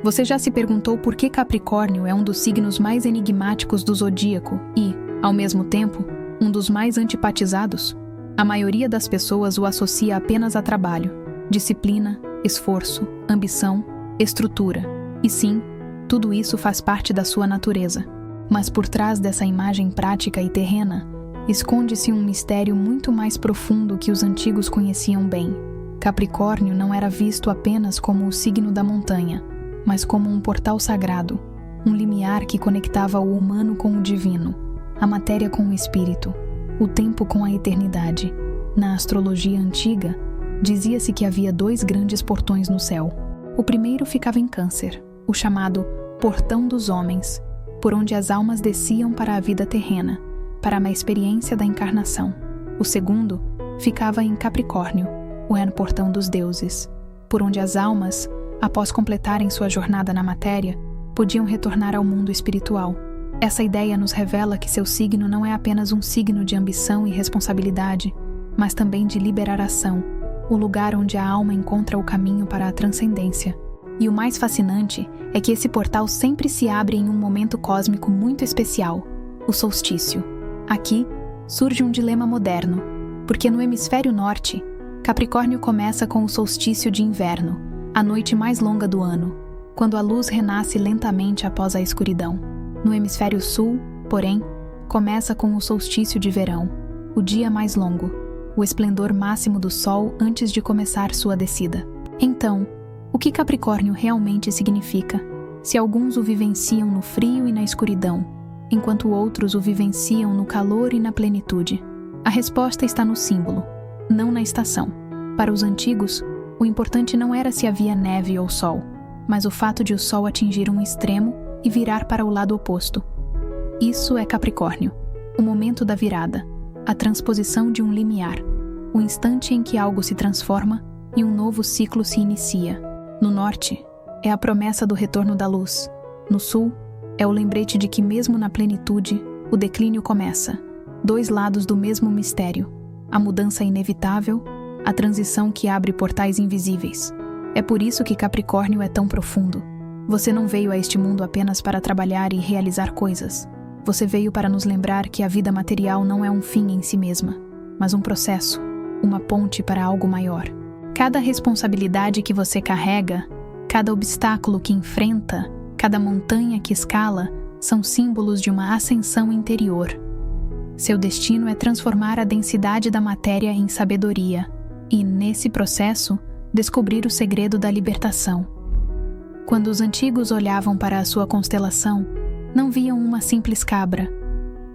Você já se perguntou por que Capricórnio é um dos signos mais enigmáticos do zodíaco e, ao mesmo tempo, um dos mais antipatizados? A maioria das pessoas o associa apenas a trabalho, disciplina, esforço, ambição, estrutura. E sim, tudo isso faz parte da sua natureza. Mas por trás dessa imagem prática e terrena, esconde-se um mistério muito mais profundo que os antigos conheciam bem. Capricórnio não era visto apenas como o signo da montanha, mas como um portal sagrado, um limiar que conectava o humano com o divino, a matéria com o espírito, o tempo com a eternidade. Na astrologia antiga, dizia-se que havia 2 grandes portões no céu. O primeiro ficava em Câncer, o chamado Portão dos Homens, por onde as almas desciam para a vida terrena, para uma experiência da encarnação. O segundo ficava em Capricórnio, o Portão dos Deuses, por onde as almas, após completarem sua jornada na matéria, podiam retornar ao mundo espiritual. Essa ideia nos revela que seu signo não é apenas um signo de ambição e responsabilidade, mas também de liberação, o lugar onde a alma encontra o caminho para a transcendência. E o mais fascinante é que esse portal sempre se abre em um momento cósmico muito especial, o solstício. Aqui surge um dilema moderno, porque no hemisfério norte, Capricórnio começa com o solstício de inverno, a noite mais longa do ano, quando a luz renasce lentamente após a escuridão. No hemisfério sul, porém, começa com o solstício de verão, o dia mais longo, o esplendor máximo do sol antes de começar sua descida. Então, o que Capricórnio realmente significa, se alguns o vivenciam no frio e na escuridão, enquanto outros o vivenciam no calor e na plenitude? A resposta está no símbolo, não na estação. Para os antigos, o importante não era se havia neve ou sol, mas o fato de o sol atingir um extremo e virar para o lado oposto. Isso é Capricórnio, o momento da virada, a transposição de um limiar, o instante em que algo se transforma e um novo ciclo se inicia. No norte, é a promessa do retorno da luz. No sul, é o lembrete de que mesmo na plenitude, o declínio começa. 2 lados do mesmo mistério, a mudança inevitável, a transição que abre portais invisíveis. É por isso que Capricórnio é tão profundo. Você não veio a este mundo apenas para trabalhar e realizar coisas. Você veio para nos lembrar que a vida material não é um fim em si mesma, mas um processo, uma ponte para algo maior. Cada responsabilidade que você carrega, cada obstáculo que enfrenta, cada montanha que escala, são símbolos de uma ascensão interior. Seu destino é transformar a densidade da matéria em sabedoria e, nesse processo, descobrir o segredo da libertação. Quando os antigos olhavam para a sua constelação, não viam uma simples cabra.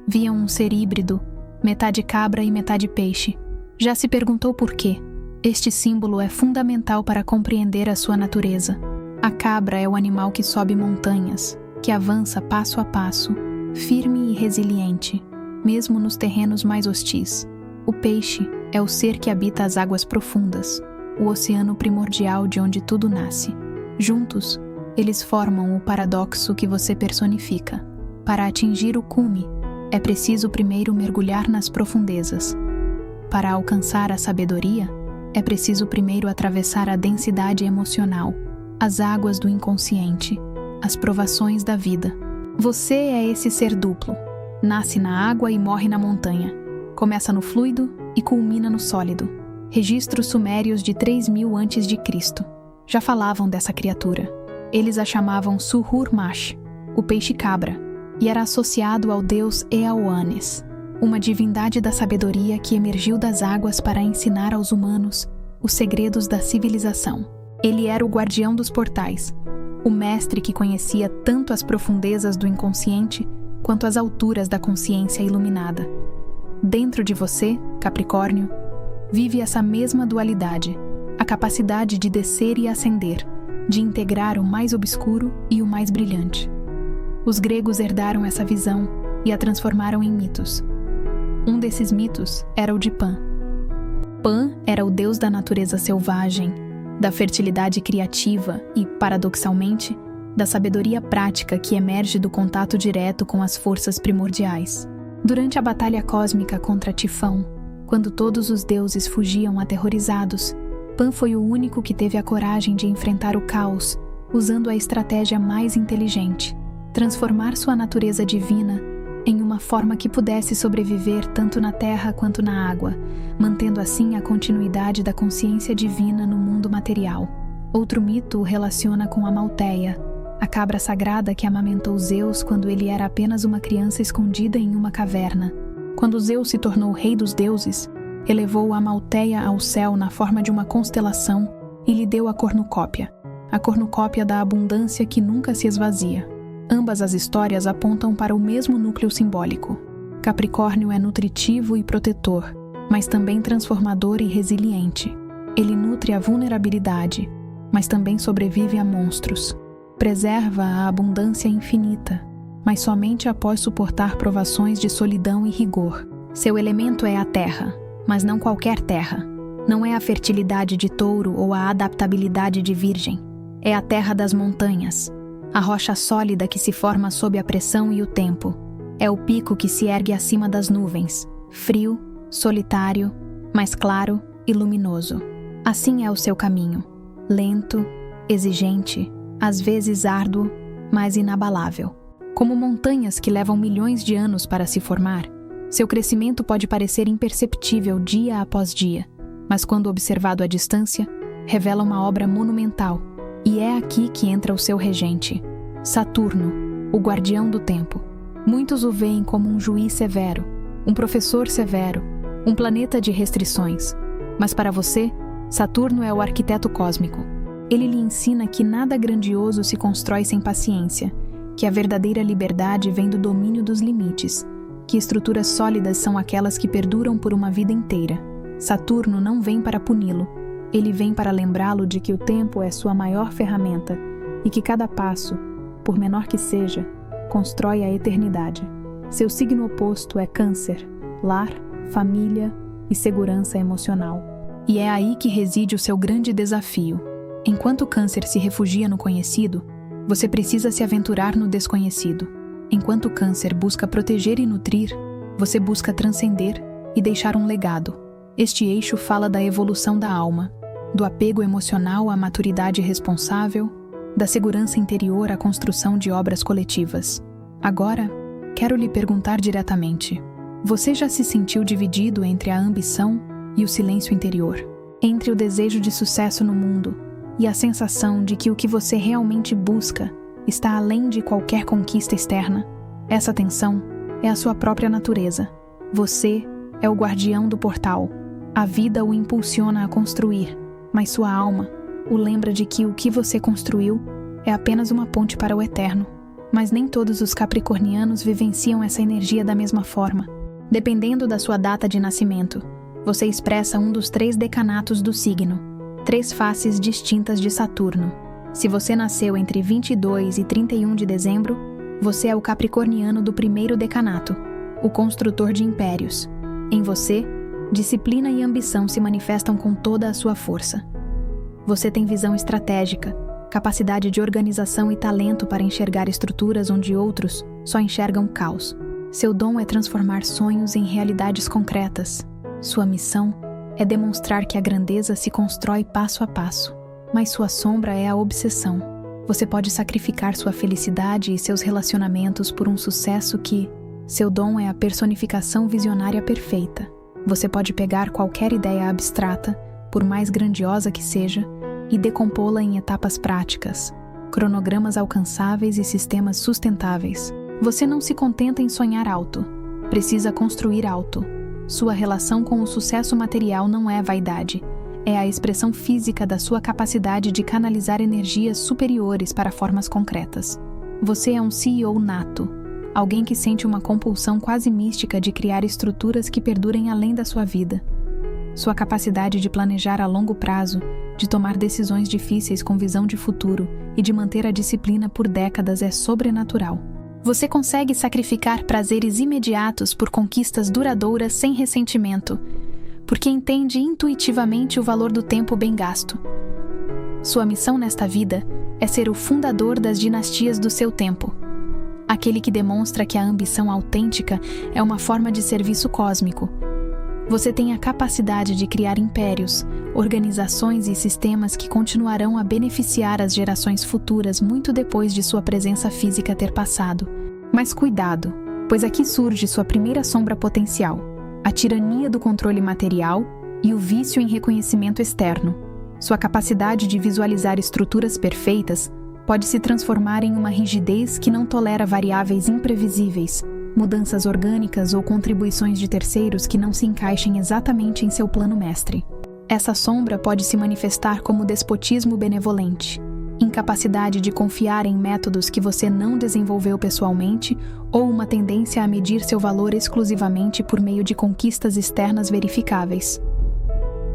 Viam um ser híbrido, metade cabra e metade peixe. Já se perguntou por quê? Este símbolo é fundamental para compreender a sua natureza. A cabra é o animal que sobe montanhas, que avança passo a passo, firme e resiliente, mesmo nos terrenos mais hostis. O peixe é o ser que habita as águas profundas, o oceano primordial de onde tudo nasce. Juntos, eles formam o paradoxo que você personifica. Para atingir o cume, é preciso primeiro mergulhar nas profundezas. Para alcançar a sabedoria, é preciso primeiro atravessar a densidade emocional, as águas do inconsciente, as provações da vida. Você é esse ser duplo. Nasce na água e morre na montanha. Começa no fluido e culmina no sólido. Registros sumérios de 3000 a.C. já falavam dessa criatura. Eles a chamavam Suhur-Mash, o peixe-cabra, e era associado ao deus Eaoanes, uma divindade da sabedoria que emergiu das águas para ensinar aos humanos os segredos da civilização. Ele era o guardião dos portais, o mestre que conhecia tanto as profundezas do inconsciente quanto as alturas da consciência iluminada. Dentro de você, Capricórnio, vive essa mesma dualidade, a capacidade de descer e ascender, de integrar o mais obscuro e o mais brilhante. Os gregos herdaram essa visão e a transformaram em mitos. Um desses mitos era o de Pan. Pan era o deus da natureza selvagem, da fertilidade criativa e, paradoxalmente, da sabedoria prática que emerge do contato direto com as forças primordiais. Durante a batalha cósmica contra Tifão, quando todos os deuses fugiam aterrorizados, Pan foi o único que teve a coragem de enfrentar o caos usando a estratégia mais inteligente: transformar sua natureza divina em uma forma que pudesse sobreviver tanto na terra quanto na água, mantendo assim a continuidade da consciência divina no mundo material. Outro mito o relaciona com a Malteia, a cabra sagrada que amamentou Zeus quando ele era apenas uma criança escondida em uma caverna. Quando Zeus se tornou rei dos deuses, elevou a Malteia ao céu na forma de uma constelação e lhe deu a cornucópia da abundância que nunca se esvazia. Ambas as histórias apontam para o mesmo núcleo simbólico. Capricórnio é nutritivo e protetor, mas também transformador e resiliente. Ele nutre a vulnerabilidade, mas também sobrevive a monstros. Preserva a abundância infinita, mas somente após suportar provações de solidão e rigor. Seu elemento é a terra, mas não qualquer terra. Não é a fertilidade de touro ou a adaptabilidade de virgem. É a terra das montanhas, a rocha sólida que se forma sob a pressão e o tempo. É o pico que se ergue acima das nuvens, frio, solitário, mas claro e luminoso. Assim é o seu caminho, lento, exigente, às vezes árduo, mas inabalável. Como montanhas que levam milhões de anos para se formar, seu crescimento pode parecer imperceptível dia após dia, mas quando observado à distância, revela uma obra monumental. E é aqui que entra o seu regente, Saturno, o guardião do tempo. Muitos o veem como um juiz severo, um professor severo, um planeta de restrições. Mas para você, Saturno é o arquiteto cósmico. Ele lhe ensina que nada grandioso se constrói sem paciência, que a verdadeira liberdade vem do domínio dos limites, que estruturas sólidas são aquelas que perduram por uma vida inteira. Saturno não vem para puni-lo, ele vem para lembrá-lo de que o tempo é sua maior ferramenta e que cada passo, por menor que seja, constrói a eternidade. Seu signo oposto é Câncer, lar, família e segurança emocional. E é aí que reside o seu grande desafio. Enquanto Câncer se refugia no conhecido, você precisa se aventurar no desconhecido. Enquanto Câncer busca proteger e nutrir, você busca transcender e deixar um legado. Este eixo fala da evolução da alma, do apego emocional à maturidade responsável, da segurança interior à construção de obras coletivas. Agora, quero lhe perguntar diretamente: você já se sentiu dividido entre a ambição e o silêncio interior? Entre o desejo de sucesso no mundo e a sensação de que o que você realmente busca está além de qualquer conquista externa? Essa tensão é a sua própria natureza. Você é o guardião do portal. A vida o impulsiona a construir, mas sua alma o lembra de que o que você construiu é apenas uma ponte para o eterno. Mas nem todos os capricornianos vivenciam essa energia da mesma forma. Dependendo da sua data de nascimento, você expressa um dos 3 decanatos do signo, 3 faces distintas de Saturno. Se você nasceu entre 22 e 31 de dezembro, você é o capricorniano do primeiro decanato, o construtor de impérios. Em você, disciplina e ambição se manifestam com toda a sua força. Você tem visão estratégica, capacidade de organização e talento para enxergar estruturas onde outros só enxergam caos. Seu dom é transformar sonhos em realidades concretas. Sua missão é demonstrar que a grandeza se constrói passo a passo, mas sua sombra é a obsessão. Você pode sacrificar sua felicidade e seus relacionamentos por um sucesso que... Seu dom é a personificação visionária perfeita. Você pode pegar qualquer ideia abstrata, por mais grandiosa que seja, e decompô-la em etapas práticas, cronogramas alcançáveis e sistemas sustentáveis. Você não se contenta em sonhar alto, precisa construir alto. Sua relação com o sucesso material não é vaidade, é a expressão física da sua capacidade de canalizar energias superiores para formas concretas. Você é um CEO nato, alguém que sente uma compulsão quase mística de criar estruturas que perdurem além da sua vida. Sua capacidade de planejar a longo prazo, de tomar decisões difíceis com visão de futuro e de manter a disciplina por décadas é sobrenatural. Você consegue sacrificar prazeres imediatos por conquistas duradouras sem ressentimento, porque entende intuitivamente o valor do tempo bem gasto. Sua missão nesta vida é ser o fundador das dinastias do seu tempo. Aquele que demonstra que a ambição autêntica é uma forma de serviço cósmico. Você tem a capacidade de criar impérios, organizações e sistemas que continuarão a beneficiar as gerações futuras muito depois de sua presença física ter passado. Mas cuidado, pois aqui surge sua primeira sombra potencial, a tirania do controle material e o vício em reconhecimento externo. Sua capacidade de visualizar estruturas perfeitas pode se transformar em uma rigidez que não tolera variáveis imprevisíveis, mudanças orgânicas ou contribuições de terceiros que não se encaixem exatamente em seu plano mestre. Essa sombra pode se manifestar como despotismo benevolente, incapacidade de confiar em métodos que você não desenvolveu pessoalmente ou uma tendência a medir seu valor exclusivamente por meio de conquistas externas verificáveis.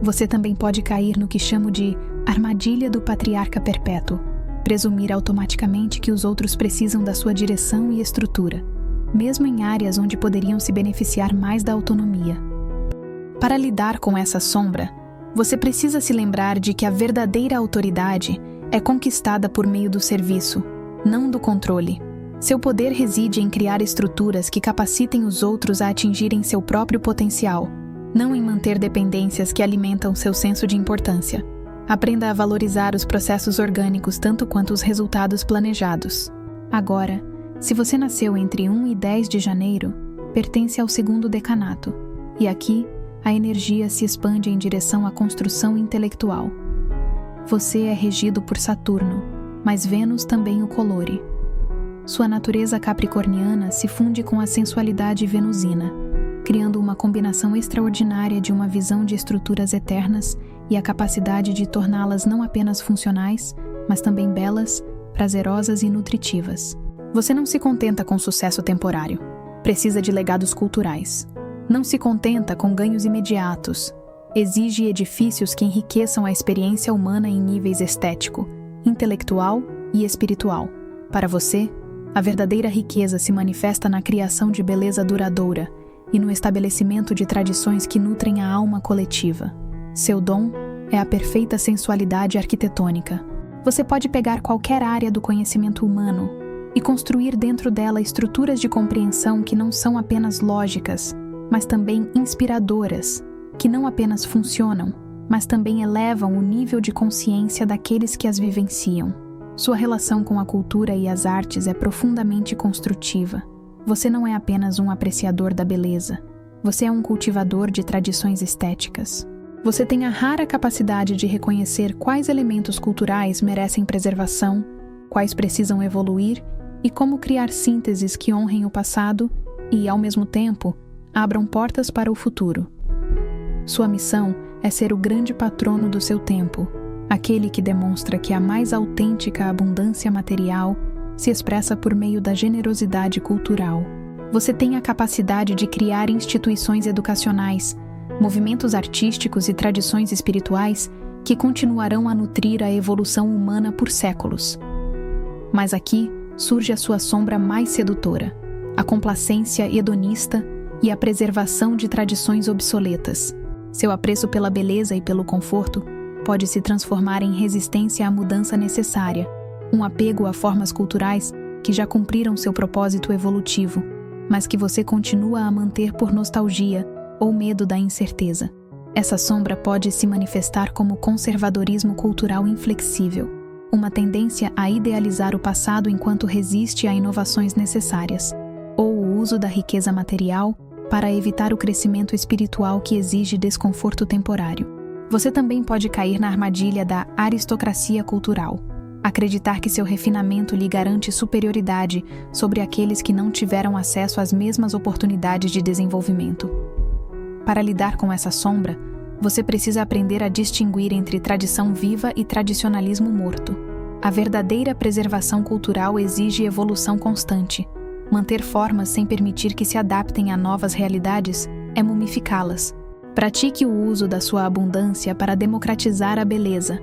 Você também pode cair no que chamo de armadilha do patriarca perpétuo, presumir automaticamente que os outros precisam da sua direção e estrutura, mesmo em áreas onde poderiam se beneficiar mais da autonomia. Para lidar com essa sombra, você precisa se lembrar de que a verdadeira autoridade é conquistada por meio do serviço, não do controle. Seu poder reside em criar estruturas que capacitem os outros a atingirem seu próprio potencial, não em manter dependências que alimentam seu senso de importância. Aprenda a valorizar os processos orgânicos tanto quanto os resultados planejados. Agora, se você nasceu entre 1 e 10 de janeiro, pertence ao segundo decanato, e aqui a energia se expande em direção à construção intelectual. Você é regido por Saturno, mas Vênus também o colore. Sua natureza capricorniana se funde com a sensualidade venusina, criando uma combinação extraordinária de uma visão de estruturas eternas e a capacidade de torná-las não apenas funcionais, mas também belas, prazerosas e nutritivas. Você não se contenta com sucesso temporário. Precisa de legados culturais. Não se contenta com ganhos imediatos. Exige edifícios que enriqueçam a experiência humana em níveis estético, intelectual e espiritual. Para você, a verdadeira riqueza se manifesta na criação de beleza duradoura e no estabelecimento de tradições que nutrem a alma coletiva. Seu dom é a perfeita sensualidade arquitetônica. Você pode pegar qualquer área do conhecimento humano e construir dentro dela estruturas de compreensão que não são apenas lógicas, mas também inspiradoras, que não apenas funcionam, mas também elevam o nível de consciência daqueles que as vivenciam. Sua relação com a cultura e as artes é profundamente construtiva. Você não é apenas um apreciador da beleza. Você é um cultivador de tradições estéticas. Você tem a rara capacidade de reconhecer quais elementos culturais merecem preservação, quais precisam evoluir e como criar sínteses que honrem o passado e, ao mesmo tempo, abram portas para o futuro. Sua missão é ser o grande patrono do seu tempo, aquele que demonstra que a mais autêntica abundância material se expressa por meio da generosidade cultural. Você tem a capacidade de criar instituições educacionais, movimentos artísticos e tradições espirituais que continuarão a nutrir a evolução humana por séculos. Mas aqui surge a sua sombra mais sedutora, a complacência hedonista e a preservação de tradições obsoletas. Seu apreço pela beleza e pelo conforto pode se transformar em resistência à mudança necessária, um apego a formas culturais que já cumpriram seu propósito evolutivo, mas que você continua a manter por nostalgia ou medo da incerteza. Essa sombra pode se manifestar como conservadorismo cultural inflexível, uma tendência a idealizar o passado enquanto resiste a inovações necessárias, ou o uso da riqueza material para evitar o crescimento espiritual que exige desconforto temporário. Você também pode cair na armadilha da aristocracia cultural, acreditar que seu refinamento lhe garante superioridade sobre aqueles que não tiveram acesso às mesmas oportunidades de desenvolvimento. Para lidar com essa sombra, você precisa aprender a distinguir entre tradição viva e tradicionalismo morto. A verdadeira preservação cultural exige evolução constante. Manter formas sem permitir que se adaptem a novas realidades é mumificá-las. Pratique o uso da sua abundância para democratizar a beleza,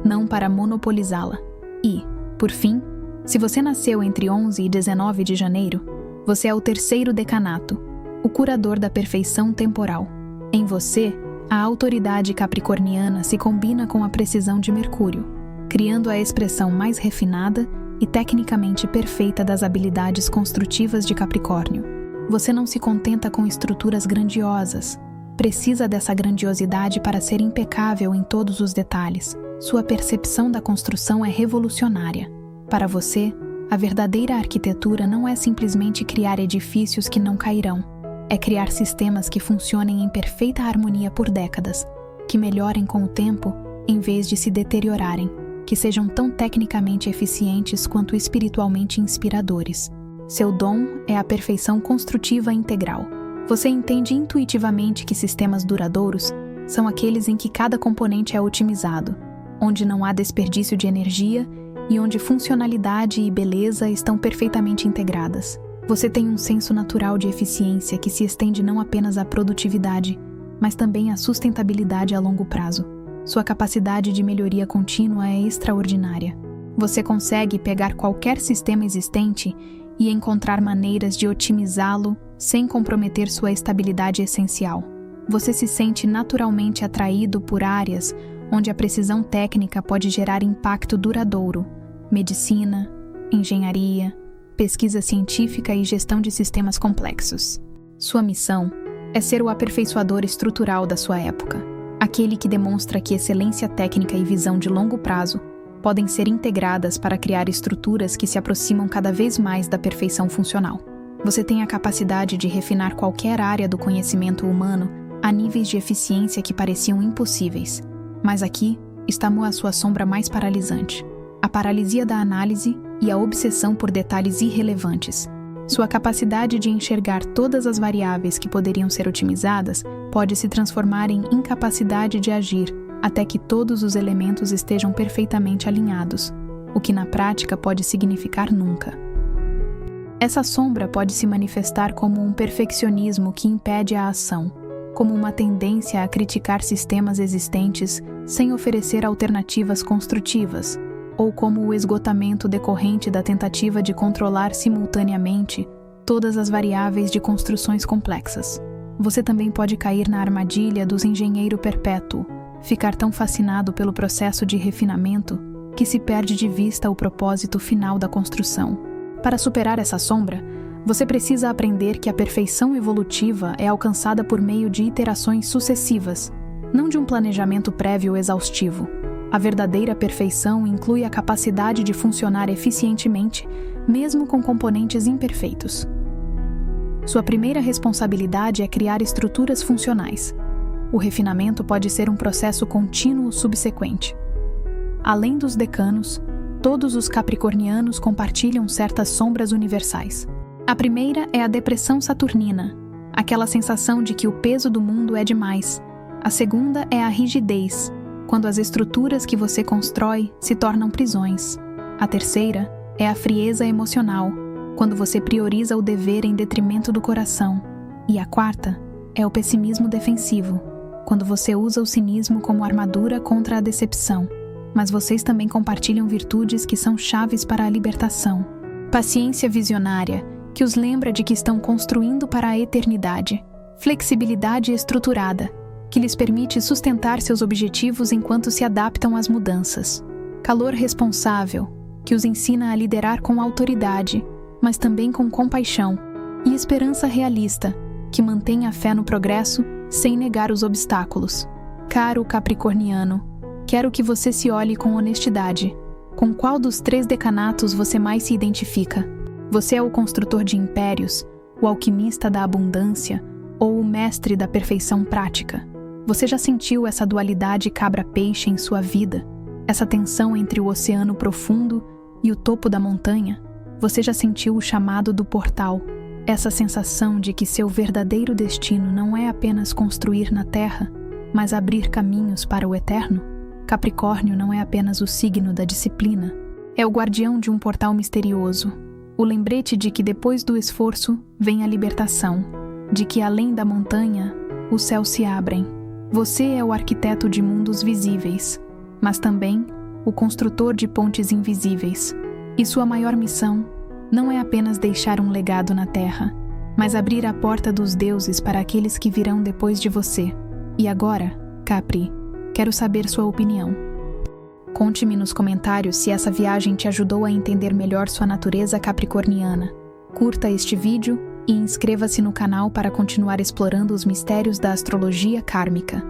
não para monopolizá-la. E, por fim, se você nasceu entre 11 e 19 de janeiro, você é o terceiro decanato, o curador da perfeição temporal. Em você, a autoridade capricorniana se combina com a precisão de Mercúrio, criando a expressão mais refinada e tecnicamente perfeita das habilidades construtivas de Capricórnio. Você não se contenta com estruturas grandiosas. precisa dessa grandiosidade para ser impecável em todos os detalhes. Sua percepção da construção é revolucionária. Para você, a verdadeira arquitetura não é simplesmente criar edifícios que não cairão. É criar sistemas que funcionem em perfeita harmonia por décadas, que melhorem com o tempo em vez de se deteriorarem, que sejam tão tecnicamente eficientes quanto espiritualmente inspiradores. Seu dom é a perfeição construtiva integral. Você entende intuitivamente que sistemas duradouros são aqueles em que cada componente é otimizado, onde não há desperdício de energia e onde funcionalidade e beleza estão perfeitamente integradas. Você tem um senso natural de eficiência que se estende não apenas à produtividade, mas também à sustentabilidade a longo prazo. Sua capacidade de melhoria contínua é extraordinária. Você consegue pegar qualquer sistema existente e encontrar maneiras de otimizá-lo sem comprometer sua estabilidade essencial. Você se sente naturalmente atraído por áreas onde a precisão técnica pode gerar impacto duradouro: medicina, engenharia, pesquisa científica e gestão de sistemas complexos. Sua missão é ser o aperfeiçoador estrutural da sua época, aquele que demonstra que excelência técnica e visão de longo prazo podem ser integradas para criar estruturas que se aproximam cada vez mais da perfeição funcional. Você tem a capacidade de refinar qualquer área do conhecimento humano a níveis de eficiência que pareciam impossíveis. Mas aqui está a sua sombra mais paralisante: a paralisia da análise e a obsessão por detalhes irrelevantes. Sua capacidade de enxergar todas as variáveis que poderiam ser otimizadas pode se transformar em incapacidade de agir até que todos os elementos estejam perfeitamente alinhados, o que na prática pode significar nunca. Essa sombra pode se manifestar como um perfeccionismo que impede a ação, como uma tendência a criticar sistemas existentes sem oferecer alternativas construtivas, ou como o esgotamento decorrente da tentativa de controlar simultaneamente todas as variáveis de construções complexas. Você também pode cair na armadilha dos engenheiro perpétuo, ficar tão fascinado pelo processo de refinamento que se perde de vista o propósito final da construção. Para superar essa sombra, você precisa aprender que a perfeição evolutiva é alcançada por meio de iterações sucessivas, não de um planejamento prévio exaustivo. A verdadeira perfeição inclui a capacidade de funcionar eficientemente, mesmo com componentes imperfeitos. Sua primeira responsabilidade é criar estruturas funcionais. O refinamento pode ser um processo contínuo subsequente. Além dos decanos, todos os capricornianos compartilham certas sombras universais. A primeira é a depressão saturnina, aquela sensação de que o peso do mundo é demais. A segunda é a rigidez, quando as estruturas que você constrói se tornam prisões. A terceira é a frieza emocional, quando você prioriza o dever em detrimento do coração. E a quarta é o pessimismo defensivo, quando você usa o cinismo como armadura contra a decepção. Mas vocês também compartilham virtudes que são chaves para a libertação. Paciência visionária, que os lembra de que estão construindo para a eternidade. Flexibilidade estruturada, que lhes permite sustentar seus objetivos enquanto se adaptam às mudanças. Calor responsável, que os ensina a liderar com autoridade, mas também com compaixão. E esperança realista, que mantém a fé no progresso sem negar os obstáculos. Caro capricorniano, quero que você se olhe com honestidade. Com qual dos 3 decanatos você mais se identifica? Você é o construtor de impérios, o alquimista da abundância ou o mestre da perfeição prática? Você já sentiu essa dualidade cabra-peixe em sua vida? Essa tensão entre o oceano profundo e o topo da montanha? Você já sentiu o chamado do portal? Essa sensação de que seu verdadeiro destino não é apenas construir na Terra, mas abrir caminhos para o eterno? Capricórnio não é apenas o signo da disciplina. É o guardião de um portal misterioso. O lembrete de que depois do esforço vem a libertação. De que além da montanha, os céus se abrem. Você é o arquiteto de mundos visíveis, mas também o construtor de pontes invisíveis. E sua maior missão não é apenas deixar um legado na Terra, mas abrir a porta dos deuses para aqueles que virão depois de você. E agora, Capri, quero saber sua opinião. Conte-me nos comentários se essa viagem te ajudou a entender melhor sua natureza capricorniana. Curta este vídeo e inscreva-se no canal para continuar explorando os mistérios da astrologia kármica.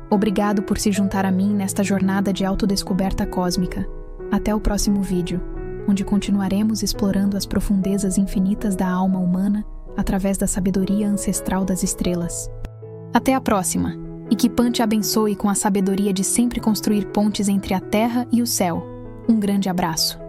Obrigado por se juntar a mim nesta jornada de autodescoberta cósmica. Até o próximo vídeo, onde continuaremos explorando as profundezas infinitas da alma humana através da sabedoria ancestral das estrelas. Até a próxima, e que Pan te abençoe com a sabedoria de sempre construir pontes entre a terra e o céu. Um grande abraço.